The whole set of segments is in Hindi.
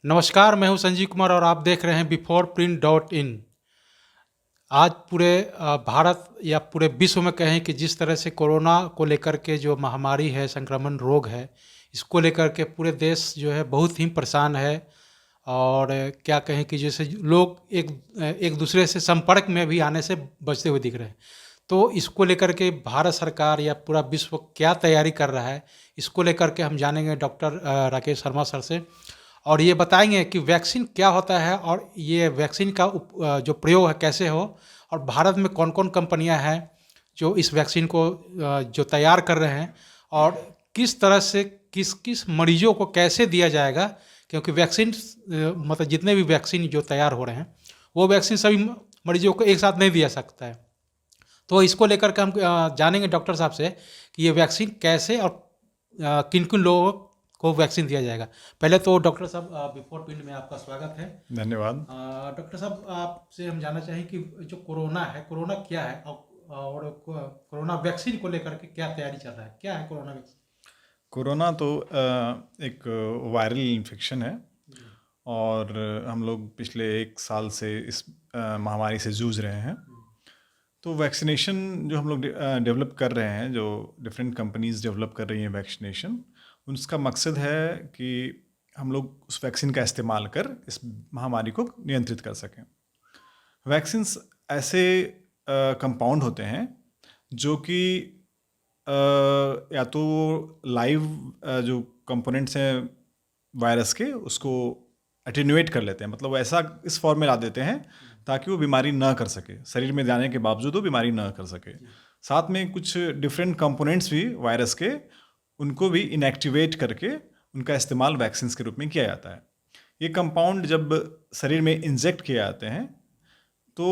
नमस्कार, मैं हूं संजीव कुमार और आप देख रहे हैं बिफोर प्रिंट डॉट इन। आज पूरे भारत या पूरे विश्व में कहें कि जिस तरह से कोरोना को लेकर के जो महामारी है, संक्रमण रोग है, इसको लेकर के पूरे देश जो है बहुत ही परेशान है। और क्या कहें कि जैसे लोग एक दूसरे से संपर्क में भी आने से बचते हुए दिख रहे हैं। तो इसको लेकर के भारत सरकार या पूरा विश्व क्या तैयारी कर रहा है, इसको लेकर के हम जानेंगे डॉक्टर राकेश शर्मा सर से। और ये बताएंगे कि वैक्सीन क्या होता है और ये वैक्सीन का जो प्रयोग है कैसे हो, और भारत में कौन कौन कंपनियां हैं जो इस वैक्सीन को जो तैयार कर रहे हैं, और किस तरह से किस किस मरीजों को कैसे दिया जाएगा। क्योंकि वैक्सीन मतलब जितने भी वैक्सीन जो तैयार हो रहे हैं वो वैक्सीन सभी मरीजों को एक साथ नहीं दिया सकता है। तो इसको लेकर के हम जानेंगे डॉक्टर साहब से कि ये वैक्सीन कैसे और किन किन लोगों को वैक्सीन दिया जाएगा। पहले तो डॉक्टर साहब बिफोर प्रिंट में आपका स्वागत है। धन्यवाद। डॉक्टर साहब, आपसे हम जानना चाहें कि जो कोरोना है, कोरोना क्या है और कोरोना वैक्सीन को लेकर के क्या तैयारी चल रहा है, क्या है कोरोना वैक्सीन? कोरोना तो एक वायरल इन्फेक्शन है और हम लोग पिछले 1 साल से इस महामारी से जूझ रहे हैं। तो वैक्सीनेशन जो हम लोग डेवलप कर रहे हैं, जो डिफरेंट कंपनीज डेवलप कर रही हैं वैक्सीनेशन, उसका मकसद है कि हम लोग उस वैक्सीन का इस्तेमाल कर इस महामारी को नियंत्रित कर सकें। वैक्सीन्स ऐसे कंपाउंड होते हैं जो कि या तो लाइव जो कंपोनेंट्स हैं वायरस के, उसको अटेन्यूएट कर लेते हैं, मतलब वो ऐसा इस फॉर्म में ला देते हैं ताकि वो बीमारी ना कर सके, शरीर में जाने के बावजूद वो बीमारी ना कर सके। साथ में कुछ डिफरेंट कंपोनेंट्स भी वायरस के, उनको भी इनएक्टिवेट करके उनका इस्तेमाल वैक्सीन के रूप में किया जाता है। ये कंपाउंड जब शरीर में इंजेक्ट किए जाते हैं तो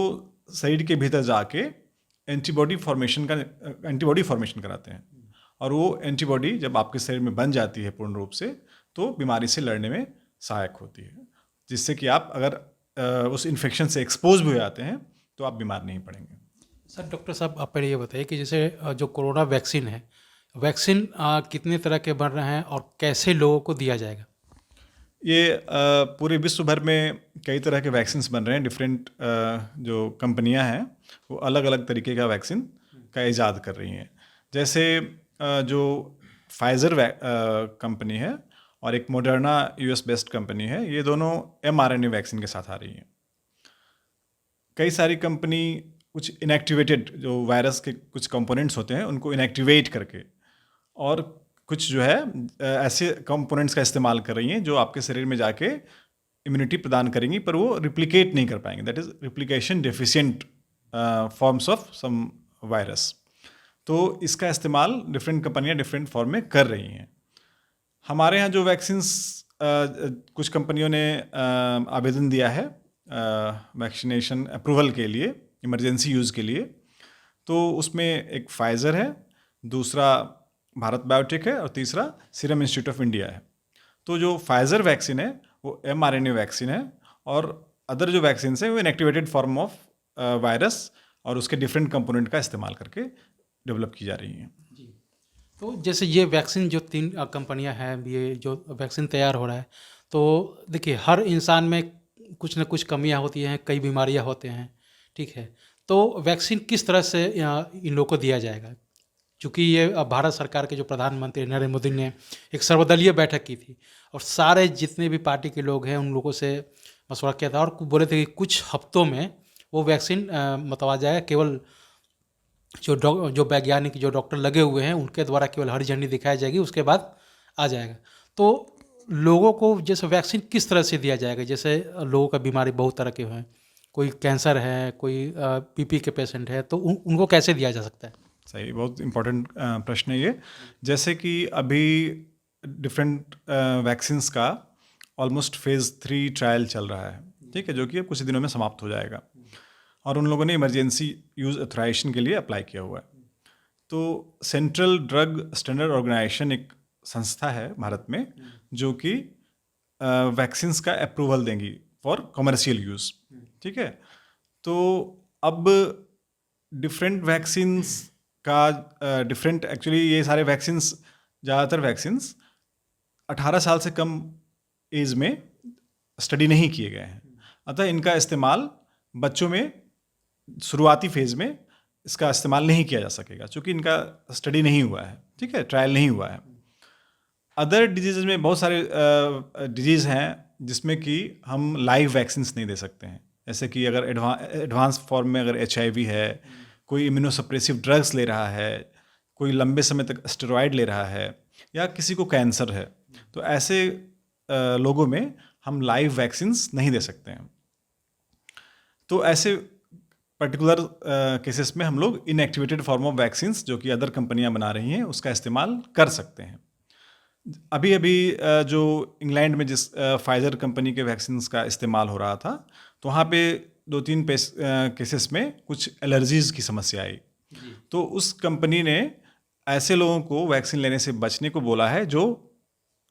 शरीर के भीतर जाके एंटीबॉडी फॉर्मेशन कराते हैं, और वो एंटीबॉडी जब आपके शरीर में बन जाती है पूर्ण रूप से, तो बीमारी से लड़ने में सहायक होती है, जिससे कि आप अगर उस इन्फेक्शन से एक्सपोज भी हो जाते हैं तो आप बीमार नहीं पड़ेंगे। सर, डॉक्टर साहब आप पहले ये बताइए कि जैसे जो कोरोना वैक्सीन है, वैक्सीन कितने तरह के बन रहे हैं और कैसे लोगों को दिया जाएगा? ये पूरे विश्व भर में कई तरह के वैक्सीन्स बन रहे हैं। डिफरेंट जो कंपनियां हैं वो अलग अलग तरीके का वैक्सीन का ईजाद कर रही हैं। जैसे जो फाइज़र कंपनी है और एक मोडर्ना यूएस बेस्ड कंपनी है, ये दोनों mRNA वैक्सीन के साथ आ रही हैं। कई सारी कंपनी कुछ इनएक्टिवेटेड जो वायरस के कुछ कंपोनेंट्स होते हैं उनको इनएक्टिवेट करके, और कुछ जो है ऐसे कंपोनेंट्स का इस्तेमाल कर रही हैं जो आपके शरीर में जाके इम्यूनिटी प्रदान करेंगी, पर वो रिप्लिकेट नहीं कर पाएंगे। That is replication deficient forms of some virus. तो इसका इस्तेमाल डिफरेंट कंपनियां डिफरेंट फॉर्म में कर रही हैं। हमारे यहाँ जो वैक्सीन्स कुछ कंपनियों ने आवेदन दिया है वैक्सीनेशन अप्रूवल के लिए, इमरजेंसी यूज़ के लिए, तो उसमें एक फाइज़र है, दूसरा भारत बायोटेक है और तीसरा सीरम इंस्टीट्यूट ऑफ इंडिया है। तो जो फाइज़र वैक्सीन है वो mRNA वैक्सीन है, और अदर जो वैक्सीन है वो इनएक्टिवेटेड फॉर्म ऑफ वायरस और उसके डिफरेंट कंपोनेंट का इस्तेमाल करके डेवलप की जा रही हैं। जी। तो जैसे ये वैक्सीन जो 3 कंपनियां हैं, ये जो वैक्सीन तैयार हो रहा है, तो देखिए हर इंसान में कुछ न कुछ कमियां होती हैं, कई बीमारियां होते हैं, ठीक है। तो वैक्सीन किस तरह से इन लोगों को दिया जाएगा? चूँकि ये भारत सरकार के जो प्रधानमंत्री नरेंद्र मोदी ने एक सर्वदलीय बैठक की थी और सारे जितने भी पार्टी के लोग हैं उन लोगों से मशवरा किया था, और बोले थे कि कुछ हफ्तों में वो वैक्सीन मतलब आ जाएगा। केवल जो वैज्ञानिक जो डॉक्टर लगे हुए हैं उनके द्वारा केवल हरी झंडी दिखाई जाएगी, उसके बाद आ जाएगा। तो लोगों को जैसे वैक्सीन किस तरह से दिया जाएगा? जैसे लोगों का बीमारी बहुत तरह के हैं, कोई कैंसर है, कोई बीपी के पेशेंट है, तो उनको कैसे दिया जा सकता है? सही, बहुत इम्पोर्टेंट प्रश्न है ये। जैसे कि अभी डिफरेंट वैक्सीन्स का ऑलमोस्ट फेज़ 3 ट्रायल चल रहा है, ठीक है, जो कि अब कुछ दिनों में समाप्त हो जाएगा, और उन लोगों ने इमरजेंसी यूज़ अथोराइजेशन के लिए अप्लाई किया हुआ है। तो सेंट्रल ड्रग स्टैंडर्ड ऑर्गेनाइजेशन एक संस्था है भारत में जो कि वैक्सीन्स का अप्रूवल देंगी फॉर कमर्शियल यूज़, ठीक है। तो अब डिफरेंट वैक्सीन्स का डिफरेंट, एक्चुअली ये सारे वैक्सीन्स, ज़्यादातर वैक्सीन्स 18 साल से कम एज में स्टडी नहीं किए गए हैं। अतः इनका इस्तेमाल बच्चों में शुरुआती फेज़ में इसका इस्तेमाल नहीं किया जा सकेगा, क्योंकि इनका स्टडी नहीं हुआ है, ठीक है, ट्रायल नहीं हुआ है। अदर डिजीज़ में बहुत सारे डिजीज़ हैं जिसमें कि हम लाइव वैक्सीन्स नहीं दे सकते हैं। जैसे कि अगर एडवांस फॉर्म में अगर HIV है, कोई इम्यूनोसप्रेसिव ड्रग्स ले रहा है, कोई लंबे समय तक स्टेरॉयड ले रहा है, या किसी को कैंसर है, तो ऐसे लोगों में हम लाइव वैक्सीन्स नहीं दे सकते हैं। तो ऐसे पर्टिकुलर केसेस में हम लोग इनएक्टिवेटेड फॉर्म ऑफ वैक्सीन्स जो कि अदर कंपनियां बना रही हैं उसका इस्तेमाल कर सकते हैं। अभी अभी जो इंग्लैंड में जिस फाइजर कंपनी के वैक्सीन्स का इस्तेमाल हो रहा था, तो वहाँ पे 2-3 केसेस में कुछ एलर्जीज़ की समस्या आई। तो उस कंपनी ने ऐसे लोगों को वैक्सीन लेने से बचने को बोला है जो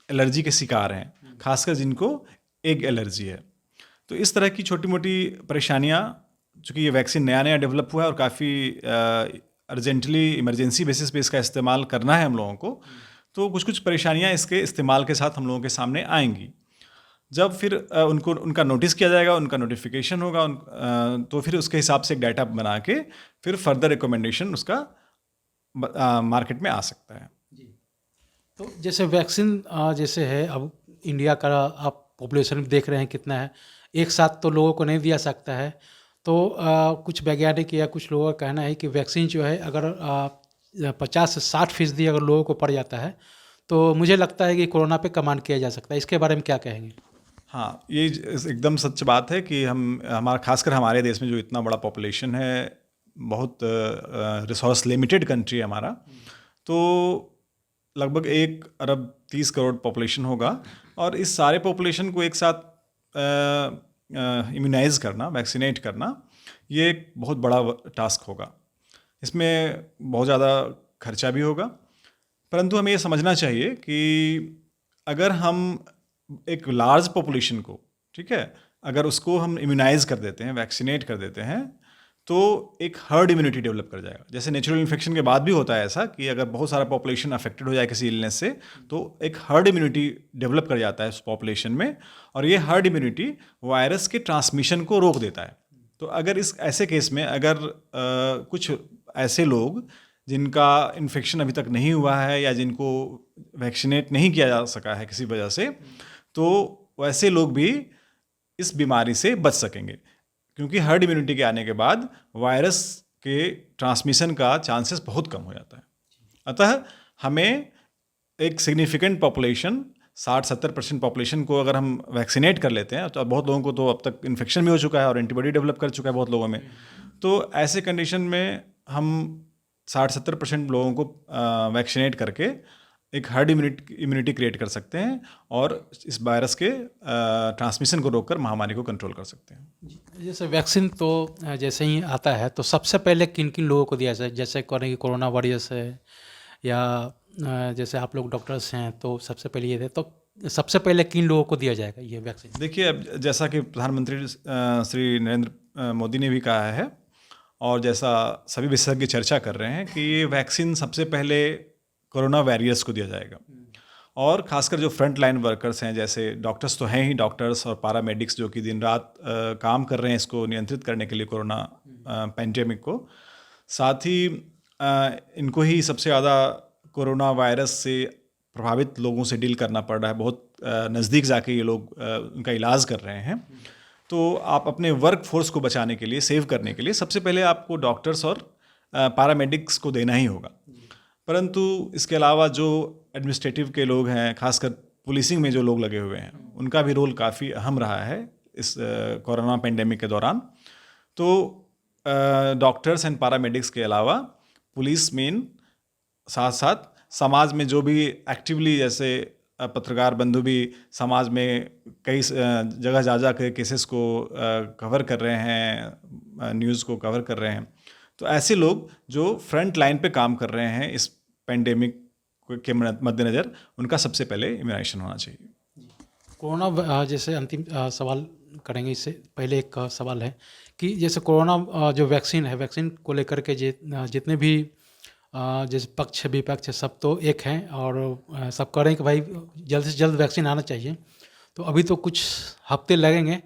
एलर्जी के शिकार हैं, खासकर जिनको एग एलर्जी है। तो इस तरह की छोटी मोटी परेशानियाँ, चूँकि ये वैक्सीन नया नया डेवलप हुआ है और काफ़ी अर्जेंटली इमरजेंसी बेसिस पे इसका इस्तेमाल करना है हम लोगों को, तो कुछ कुछ परेशानियाँ इसके इस्तेमाल के साथ हम लोगों के सामने आएंगी। जब फिर उनका नोटिस किया जाएगा, उनका नोटिफिकेशन होगा, तो फिर उसके हिसाब से एक डाटा बना के फिर फर्दर रिकमेंडेशन उसका मार्केट में आ सकता है। तो जैसे वैक्सीन जैसे है, अब इंडिया का आप पॉपुलेशन देख रहे हैं कितना है, एक साथ तो लोगों को नहीं दिया सकता है। तो कुछ वैज्ञानिक या कुछ लोगों का कहना है कि वैक्सीन जो है अगर 50 से 60% अगर लोगों को पड़ जाता है तो मुझे लगता है कि कोरोना पे कमांड किया जा सकता है। इसके बारे में क्या कहेंगे? हाँ, ये एकदम सच बात है कि हमारा खासकर हमारे देश में जो इतना बड़ा पॉपुलेशन है, बहुत रिसोर्स लिमिटेड कंट्री है हमारा, तो लगभग 1 अरब 30 करोड़ पॉपुलेशन होगा, और इस सारे पॉपुलेशन को एक साथ इम्यूनाइज करना, वैक्सीनेट करना, ये एक बहुत बड़ा टास्क होगा। इसमें बहुत ज़्यादा खर्चा भी होगा, परंतु हमें ये समझना चाहिए कि अगर हम एक लार्ज पॉपुलेशन को, ठीक है, अगर उसको हम इम्यूनाइज कर देते हैं, वैक्सीनेट कर देते हैं, तो एक हर्ड इम्यूनिटी डेवलप कर जाएगा। जैसे नेचुरल इन्फेक्शन के बाद भी होता है ऐसा कि अगर बहुत सारा पॉपुलेशन अफेक्टेड हो जाए किसी इलनेस से, तो एक हर्ड इम्यूनिटी डेवलप कर जाता है उस पॉपुलेशन में, और ये हर्ड इम्यूनिटी वायरस के ट्रांसमिशन को रोक देता है। तो अगर इस ऐसे केस में अगर कुछ ऐसे लोग जिनका इन्फेक्शन अभी तक नहीं हुआ है या जिनको वैक्सीनेट नहीं किया जा सका है किसी वजह से, तो वैसे लोग भी इस बीमारी से बच सकेंगे, क्योंकि हर्ड इम्यूनिटी के आने के बाद वायरस के ट्रांसमिशन का चांसेस बहुत कम हो जाता है। अतः हमें एक सिग्निफिकेंट पॉपुलेशन, 60-70% पॉपुलेशन को अगर हम वैक्सीनेट कर लेते हैं, तो बहुत लोगों को तो अब तक इन्फेक्शन भी हो चुका है और एंटीबॉडी डेवलप कर चुका है बहुत लोगों में, तो ऐसे कंडीशन में हम 60-70% लोगों को वैक्सीनेट करके एक हर्ड इम्यूनिटी क्रिएट कर सकते हैं और इस वायरस के ट्रांसमिशन को रोककर महामारी को कंट्रोल कर सकते हैं। जैसे वैक्सीन तो जैसे ही आता है तो सबसे पहले किन किन लोगों को दिया जाए? जैसे करें कि कोरोना वॉरियर्स है या जैसे आप लोग डॉक्टर्स हैं, तो सबसे पहले ये थे, तो सबसे पहले किन लोगों को दिया जाएगा ये वैक्सीन? देखिए, अब जैसा कि प्रधानमंत्री श्री नरेंद्र मोदी ने भी कहा है और जैसा सभी विशेषज्ञ चर्चा कर रहे हैं कि ये वैक्सीन सबसे पहले कोरोना वॉरियर्स को दिया जाएगा, और खासकर जो फ्रंट लाइन वर्कर्स हैं, जैसे डॉक्टर्स तो हैं ही, डॉक्टर्स और पैरामेडिक्स जो कि दिन रात काम कर रहे हैं इसको नियंत्रित करने के लिए, कोरोना पैंडेमिक को। साथ ही इनको ही सबसे ज़्यादा कोरोना वायरस से प्रभावित लोगों से डील करना पड़ रहा है, बहुत नज़दीक जाके ये लोग उनका इलाज कर रहे हैं। तो आप अपने वर्क फोर्स को बचाने के लिए, सेव करने के लिए सबसे पहले आपको डॉक्टर्स और पैरामेडिक्स को देना ही होगा। परंतु इसके अलावा जो एडमिनिस्ट्रेटिव के लोग हैं, खासकर पुलिसिंग में जो लोग लगे हुए हैं, उनका भी रोल काफ़ी अहम रहा है इस कोरोना पेंडेमिक के दौरान। तो डॉक्टर्स एंड पैरामेडिक्स के अलावा पुलिस मेन, साथ साथ समाज में जो भी एक्टिवली, जैसे पत्रकार बंधु भी समाज में कई जगह जा के केसेस को कवर कर रहे हैं, न्यूज़ को कवर कर रहे हैं, तो ऐसे लोग जो फ्रंट लाइन पे काम कर रहे हैं इस पेंडेमिक के मद्देनज़र, उनका सबसे पहले इम्यूनाइजेशन होना चाहिए। कोरोना जैसे अंतिम सवाल करेंगे, इससे पहले एक सवाल है कि जैसे कोरोना जो वैक्सीन है, वैक्सीन को लेकर के जितने भी जैसे पक्ष विपक्ष सब तो एक हैं और सब कह रहे हैं कि भाई जल्द से जल्द वैक्सीन आना चाहिए। तो अभी तो कुछ हफ्ते लगेंगे।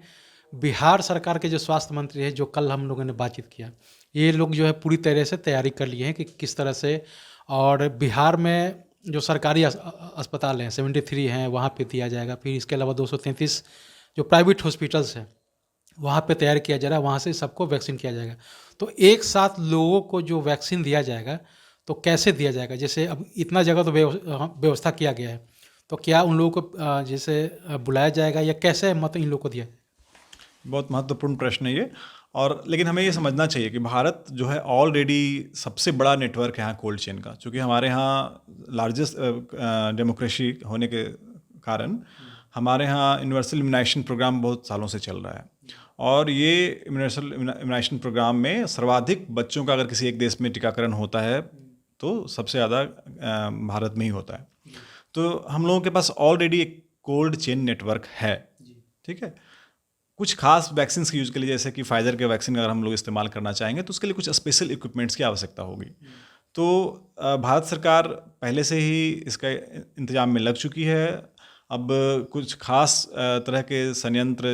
बिहार सरकार के जो स्वास्थ्य मंत्री है, जो कल हम लोगों ने बातचीत किया, ये लोग जो है पूरी तरह से तैयारी कर लिए हैं कि किस तरह से, और बिहार में जो सरकारी अस्पताल हैं 73 हैं, वहाँ पे दिया जाएगा। फिर इसके अलावा 233 जो प्राइवेट हॉस्पिटल्स हैं वहाँ पे तैयार किया जा रहा है, वहाँ से सबको वैक्सीन किया जाएगा। तो एक साथ लोगों को जो वैक्सीन दिया जाएगा तो कैसे दिया जाएगा? जैसे अब इतना जगह तो व्यवस्था किया गया है, तो क्या उन लोगों को जैसे बुलाया जाएगा या कैसे मतलब इन लोगों को दिया जाएगा? बहुत महत्वपूर्ण प्रश्न है ये। और लेकिन हमें ये समझना चाहिए कि भारत जो है ऑलरेडी सबसे बड़ा नेटवर्क है यहाँ कोल्ड चेन का, क्योंकि हमारे यहाँ लार्जेस्ट डेमोक्रेसी होने के कारण हमारे यहाँ यूनिवर्सल इम्यूनाइजेशन प्रोग्राम बहुत सालों से चल रहा है। और ये यूनिवर्सल इम्यूनाइजेशन प्रोग्राम में सर्वाधिक बच्चों का अगर किसी एक देश में टीकाकरण होता है तो सबसे ज़्यादा भारत में ही होता है। तो हम लोगों के पास ऑलरेडी एक कोल्ड चेन नेटवर्क है, ठीक है। कुछ खास वैक्सीन के यूज़ के लिए, जैसे कि फाइजर के वैक्सीन अगर हम लोग इस्तेमाल करना चाहेंगे तो उसके लिए कुछ स्पेशल इक्विपमेंट्स की आवश्यकता होगी। तो भारत सरकार पहले से ही इसका इंतजाम में लग चुकी है। अब कुछ खास तरह के संयंत्र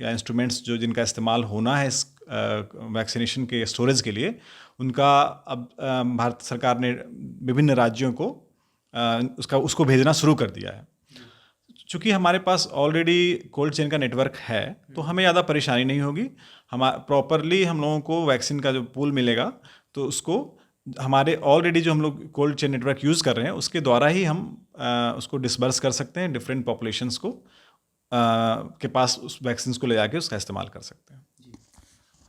या इंस्ट्रूमेंट्स जो जिनका इस्तेमाल होना है इस वैक्सीनेशन के स्टोरेज के लिए, उनका अब भारत सरकार ने विभिन्न राज्यों को उसको भेजना शुरू कर दिया है। चूँकि हमारे पास ऑलरेडी कोल्ड चेन का नेटवर्क है तो हमें ज़्यादा परेशानी नहीं होगी। हम प्रॉपरली हम लोगों को वैक्सीन का जो पूल मिलेगा तो उसको हमारे ऑलरेडी जो हम लोग कोल्ड चेन नेटवर्क यूज़ कर रहे हैं उसके द्वारा ही हम उसको डिसबर्स कर सकते हैं डिफरेंट पॉपुलेशंस को के पास उस वैक्सीन को ले जाके उसका इस्तेमाल कर सकते हैं।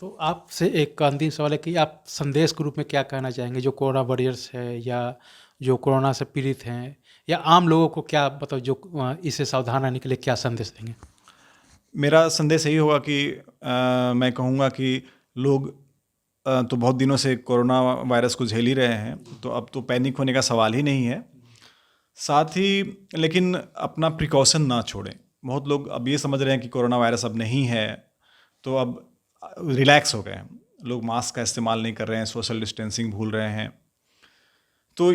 तो आपसे एक अंतिम सवाल है कि आप संदेश के रूप में क्या कहना चाहेंगे, जो कोरोना वॉरियर्स है या जो कोरोना से पीड़ित हैं या आम लोगों को, क्या मतलब जो इससे सावधान रहने के लिए क्या संदेश देंगे? मेरा संदेश यही होगा कि मैं कहूँगा कि लोग तो बहुत दिनों से कोरोना वायरस को झेल ही रहे हैं, तो अब तो पैनिक होने का सवाल ही नहीं है। साथ ही लेकिन अपना प्रिकॉशन ना छोड़ें। बहुत लोग अब ये समझ रहे हैं कि कोरोना वायरस अब नहीं है तो अब रिलैक्स हो गए हैं, लोग मास्क का इस्तेमाल नहीं कर रहे हैं, सोशल डिस्टेंसिंग भूल रहे हैं। तो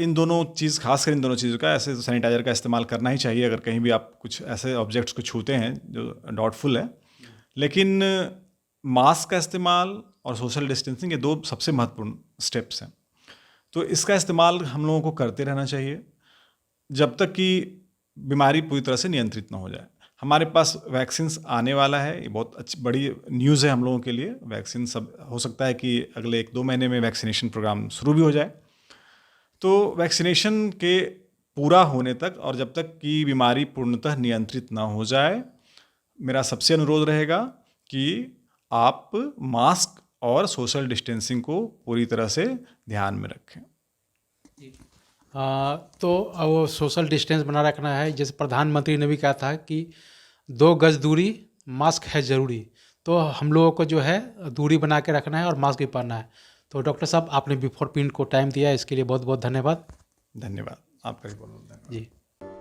इन दोनों चीज़, खासकर इन दोनों चीज़ों का, ऐसे सैनिटाइज़र का इस्तेमाल करना ही चाहिए अगर कहीं भी आप कुछ ऐसे ऑब्जेक्ट्स को छूते हैं जो डाउटफुल है। लेकिन मास्क का इस्तेमाल और सोशल डिस्टेंसिंग ये दो सबसे महत्वपूर्ण स्टेप्स हैं। तो इसका इस्तेमाल हम लोगों को करते रहना चाहिए जब तक कि बीमारी पूरी तरह से नियंत्रित ना हो जाए। हमारे पास वैक्सीन्स आने वाला है, ये बहुत अच्छी बड़ी न्यूज़ है हम लोगों के लिए। वैक्सीन सब हो सकता है कि अगले 1-2 महीने में वैक्सीनेशन प्रोग्राम शुरू भी हो जाए। तो वैक्सीनेशन के पूरा होने तक और जब तक कि बीमारी पूर्णतः नियंत्रित ना हो जाए, मेरा सबसे अनुरोध रहेगा कि आप मास्क और सोशल डिस्टेंसिंग को पूरी तरह से ध्यान में रखें। तो वो सोशल डिस्टेंस बना रखना है। जैसे प्रधानमंत्री ने भी कहा था कि 2 गज दूरी, मास्क है ज़रूरी। तो हम लोगों को जो है दूरी बना के रखना है और मास्क भी पहनना है। तो डॉक्टर साहब, आपने बिफोर प्रिंट को टाइम दिया, इसके लिए बहुत बहुत धन्यवाद। धन्यवाद, आपका भी बहुत बहुत धन्यवाद जी।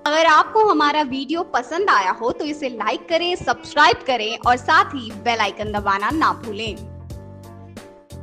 अगर आपको हमारा वीडियो पसंद आया हो तो इसे लाइक करें, सब्सक्राइब करें और साथ ही बेल आइकन दबाना ना भूलें।